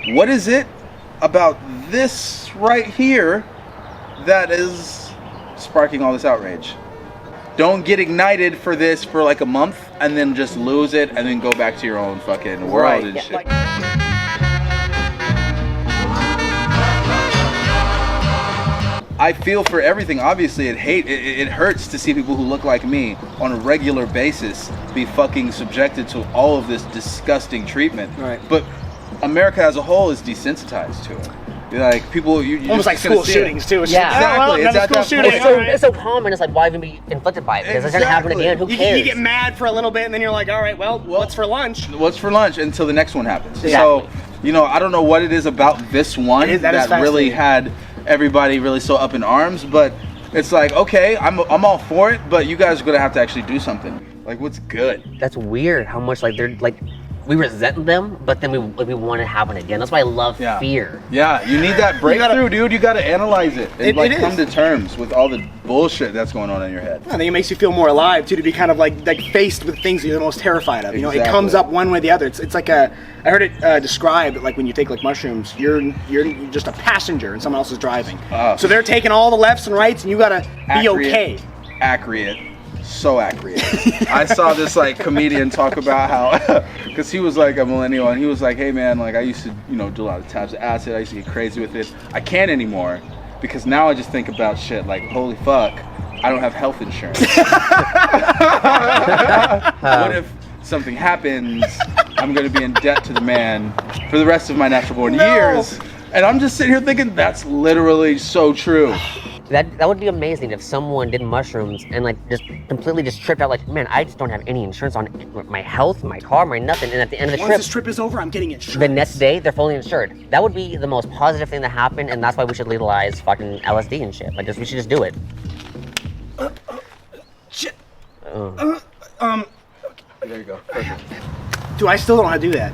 what is it about this right here that is sparking all this outrage? Don't get ignited for this for like a month and then just lose it and then go back to your own fucking world and shit. I feel for everything. Obviously, it hurts to see people who look like me on a regular basis be fucking subjected to all of this disgusting treatment. Right. But America as a whole is desensitized to it. Like people, you almost like school shootings too. Exactly. It's so common. It's like, why even be inflicted by it? Because it's gonna happen again. Who cares? You get mad for a little bit, and then you're like, all right, well, what's for lunch? What's for lunch until the next one happens. Exactly. So, I don't know what it is about this one that really had everybody really so up in arms, but it's like, okay, I'm all for it, but you guys are gonna have to actually do something. Like, what's good? That's weird. How much like they're like. We resent them, but then we want it to happen again. That's why I love fear. Yeah, you need that breakthrough, dude. You gotta analyze it and come to terms with all the bullshit that's going on in your head. I think it makes you feel more alive too, to be kind of like faced with things you're the most terrified of. It comes up one way or the other. It's like I heard it described like when you take like mushrooms, you're just a passenger and someone else is driving. So they're taking all the lefts and rights, and you gotta be okay. Accurate. So accurate. I saw this like comedian talk about how, because he was like a millennial, and he was like, hey man, like I used to, do a lot of tabs of acid. I used to get crazy with it. I can't anymore because now I just think about shit like, holy fuck, I don't have health insurance. What if something happens? I'm going to be in debt to the man for the rest of my natural born years. And I'm just sitting here thinking that's literally so true. That would be amazing if someone did mushrooms and like just completely just tripped out, like, man, I just don't have any insurance on my health, my car, my nothing, and at the end of the trip, once this trip is over, I'm getting insurance. The next day, they're fully insured. That would be the most positive thing that happened, and that's why we should legalize fucking LSD and shit. Like, we should just do it. Shit. There you go. Perfect. Dude, I still don't know how to do that.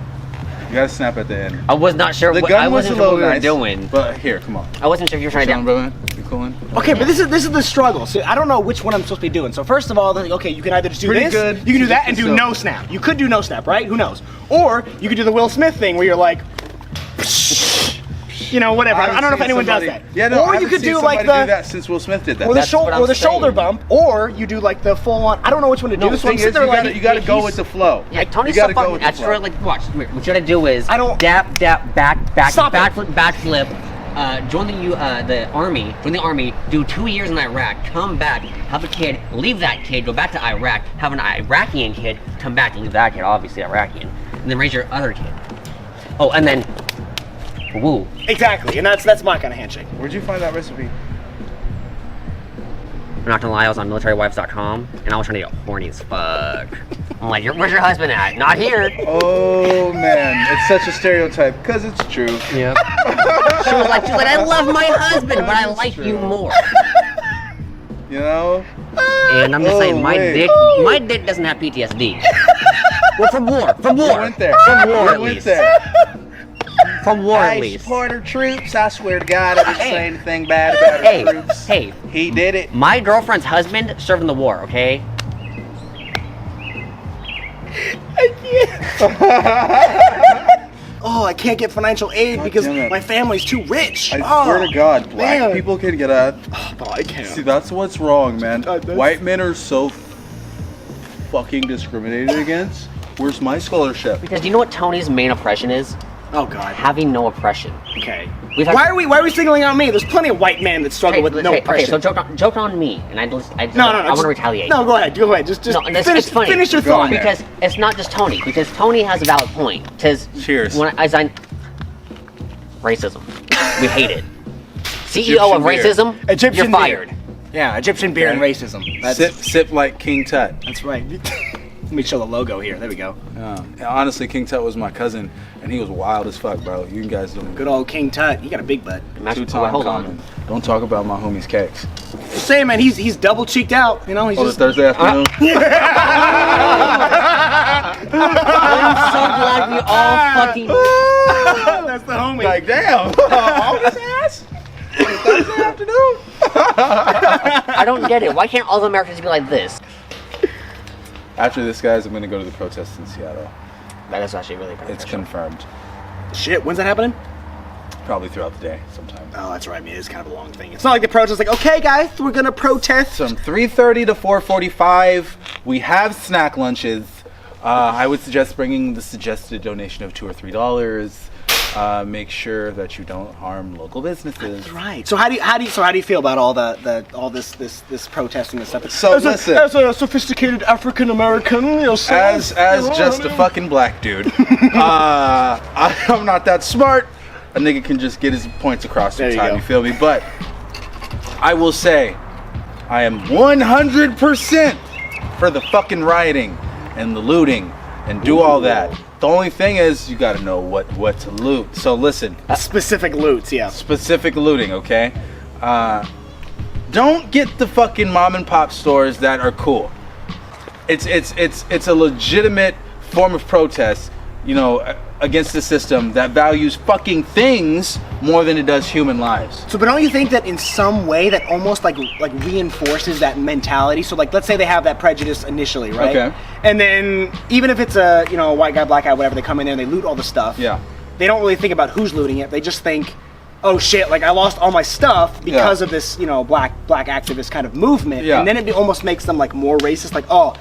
You gotta snap at the end. I was not sure what I wasn't sure what we were doing. But here, come on. I wasn't sure if you were trying to. You coolin'? Okay, but this is the struggle. So I don't know which one I'm supposed to be doing. So first of all, okay, you can either just do this, you can do that, and do no snap. You could do no snap, right? Who knows? Or you could do the Will Smith thing where you're like, whatever. I don't know if anyone does that. Yeah, no. Or I you could do like do that since Will Smith did that. Or the shoulder bump, or you do like the full on. I don't know which one to do. The thing is, you gotta go with the flow. Yeah, Tony's so fucking extra. Like, watch. What you gotta do is dap, backflip. Join the army. Join the army. Do 2 years in Iraq. Come back. Have a kid. Leave that kid. Go back to Iraq. Have an Iraqian kid. Come back and leave that kid. Obviously Iraqian. And then raise your other kid. Oh, and then. Woo. Exactly, and that's my kind of handshake. Where'd you find that recipe? I'm not gonna lie, I was on militarywives.com and I was trying to get horny as fuck. I'm like, where's your husband at? Not here. Oh man, it's such a stereotype because it's true. Yep. She was like, I love my husband, but I like you more. And I'm just saying, my dick doesn't have PTSD. Well, from war. You went there. From war, at least. From war, at least. I support our troops. I swear to God, I didn't say anything bad about our troops. Hey, he did it. My girlfriend's husband served in the war. Okay. I can't. I can't get financial aid because my family's too rich. I swear to God, black people can get out. But I can't. See, that's what's wrong, man. White men are so fucking discriminated against. Where's my scholarship? Because do you know what Tony's main oppression is? Oh God. Having no oppression. Okay. Why are we singling out me? There's plenty of white men that struggle with no oppression. Okay, so joke on me, and I want to retaliate. No, go ahead. Just finish your thought. Because it's not just Tony. Because Tony has a valid point. Cheers. Racism. We hate it. CEO of racism. You're fired. Yeah, Egyptian beer and racism. Sip like King Tut. That's right. Let me show the logo here. There we go. Yeah, honestly, King Tut was my cousin, and he was wild as fuck, bro. You guys don't. Good old King Tut. He got a big butt. Two-time common. Don't talk about my homie's cakes. Just saying, man, he's double cheeked out. He's just Thursday afternoon. I'm so glad we all fucking. That's the homie. Like, damn. All this ass. Thursday afternoon. I don't get it. Why can't all the Americans be like this? After this, guys, I'm going to go to the protest in Seattle. That is actually really beneficial. It's confirmed. Shit, when's that happening? Probably throughout the day sometime. Oh, that's right. I mean, it's kind of a long thing. It's not like the protest, like, okay, guys, we're gonna protest. From 3:30 to 4:45, we have snack lunches. I would suggest bringing the suggested donation of $2 or $3. Make sure that you don't harm local businesses. That's right. So how do you feel about all this protesting and stuff? So listen, as a sophisticated African American, as just a fucking black dude, I'm not that smart. A nigga can just get his points across in time. You feel me? But I will say, I am 100% for the fucking rioting and the looting and do all that. The only thing is, you gotta know what to loot. So listen. Specific loots, yeah. Specific looting, okay? Don't get the fucking mom and pop stores that are cool. It's a legitimate form of protest, you know, against the system that values fucking things more than it does human lives. So, but don't you think that in some way that almost like reinforces that mentality? So, like, let's say they have that prejudice initially, right? Okay. And then even if it's a white guy, black guy, whatever, they come in there and they loot all the stuff. Yeah. They don't really think about who's looting it. They just think, oh shit, like I lost all my stuff because of this, black activist kind of movement. Yeah. And then it almost makes them like more racist. Like, oh,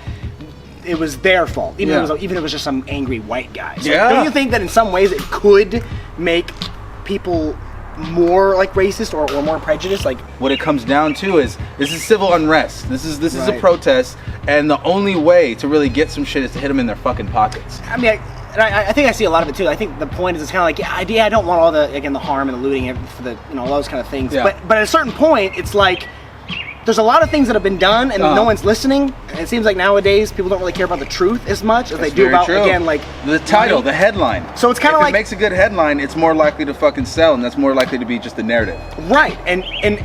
it was their fault, even if it was just some angry white guy. So don't you think that in some ways it could make people more like racist or more prejudiced? Like, what it comes down to is this is civil unrest. This is Right. a protest, and the only way to really get some shit is to hit them in their fucking pockets. I mean, I think I see a lot of it too. I think the point is it's kind of like, I don't want all the harm and the looting for the all those kind of things. Yeah. But at a certain point, it's like there's a lot of things that have been done and no one's listening. And it seems like nowadays people don't really care about the truth as much as they do about again like the title, the headline. So it's kind of if like it makes a good headline, it's more likely to fucking sell, and that's more likely to be just the narrative. Right, and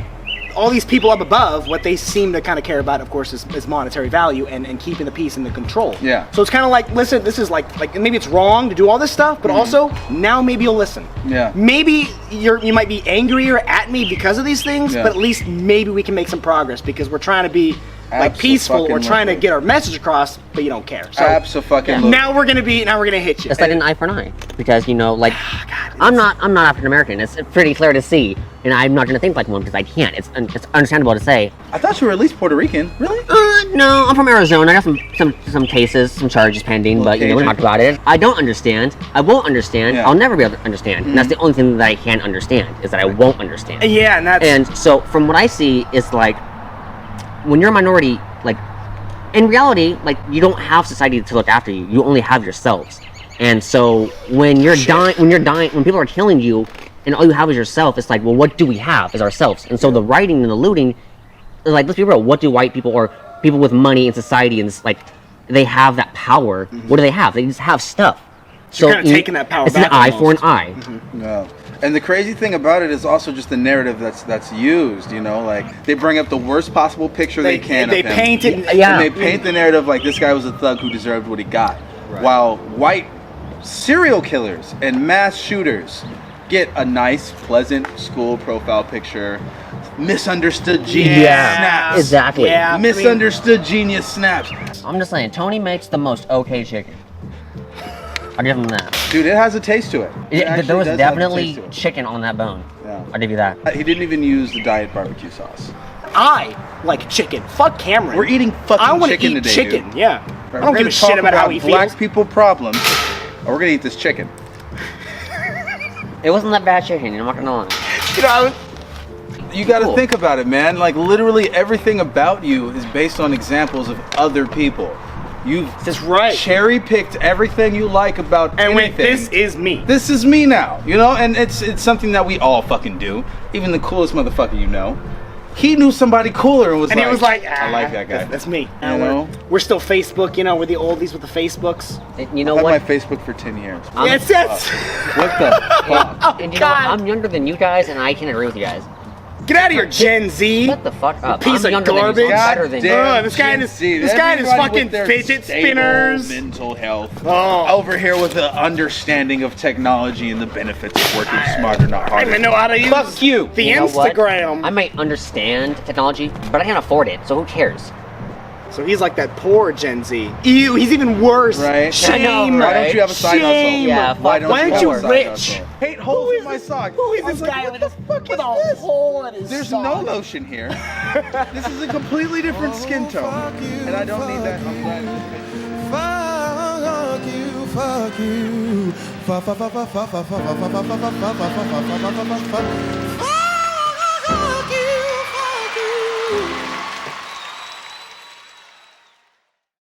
all these people up above, what they seem to kind of care about, of course, is monetary value and keeping the peace and the control. Yeah. So it's kind of like, listen, this is like maybe it's wrong to do all this stuff, but also now maybe you'll listen. Yeah. Maybe you might be angrier at me because of these things, Yeah. but at least maybe we can make some progress because we're trying to be like peaceful. We're trying to get our message across, but you don't care. So Abso-fucking-lutely. now we're gonna hit you. It's like an eye for an eye, because I'm not African American. It's pretty clear to see, and I'm not going to think like one because I can't. It's understandable to say. I thought you were at least Puerto Rican. Really? No, I'm from Arizona. I got some cases, some charges pending, but we talked about it. I don't understand. I won't understand. Yeah. I'll never be able to understand. And that's the only thing that I can understand is that I won't understand. Yeah, And so from what I see, it's like when you're a minority, like in reality, like you don't have society to look after you. You only have yourselves. And so when you're dying, when people are killing you, and all you have is yourself, it's like, well, what do we have is ourselves. And so the rioting and the looting, like, let's be real, what do white people or people with money in society, and it's like, they have that power. What do they have? They just have stuff. So you're kind of taking that power it's back. It's an eye for an eye. No. And the crazy thing about it is also just the narrative that's used, like they bring up the worst possible picture they can They of him. paint it. Yeah. And they paint the narrative like this guy was a thug who deserved what he got. Right. While white serial killers and mass shooters get a nice, pleasant school profile picture, misunderstood genius snaps. Exactly. Yeah. Misunderstood genius snaps. I'm just saying, Tony makes the most okay chicken. I'll give him that. Dude, it has a taste to it. There was definitely chicken on that bone. Yeah. I'll give you that. He didn't even use the diet barbecue sauce. I like chicken. Fuck Cameron. We're eating fucking I want to chicken eat today, chicken. dude. Yeah. We're I don't give gonna a shit talk about how he black feels. people problems. Or we're gonna eat this chicken. It wasn't that bad chicken, I'm not gonna lie. You gotta Cool. think about it, man. Like literally everything about you is based on examples of other people. You've That's right. cherry picked everything you like about And anything. wait, this is me. This is me now, and it's something that we all fucking do. Even the coolest motherfucker you know. He knew somebody cooler and was And like, he was like, I like that guy. That's me. You know? We're still Facebook, we're the oldies with the Facebooks. You know I've what? had my Facebook for 10 years. Yes. What the fuck? And you know what? I'm younger than you guys, and I can agree with you guys. Get out of here, Gen Z. Shut the fuck up. Piece I'm of younger garbage. than you, so I'm better than you. God this guy and his fucking fidget spinners. Mental health. Oh. Over here with the understanding of technology and the benefits of working smarter, not I harder. don't even know how to use Fuck you. the You know what? Instagram. I might understand technology, but I can't afford it, so who cares? So he's like that poor Gen Z. Ew, he's even worse. Right. Shame. I know, Why right? don't you have a side Shame. Yeah, hustle? Why don't Why you aren't have you a side rich? hustle? Hate holes in my sock. Who is I was this like, guy what with the fuck with is a this? hole in his There's sock? no lotion here. This is a completely different skin tone, and I don't need that. I'm glad it's Fuck you, fuck you, fuck, fuck, fuck, fuck, fuck, fuck, fuck, fuck, fuck, fuck, fuck, fuck, fuck, fuck, fuck, fuck, fuck.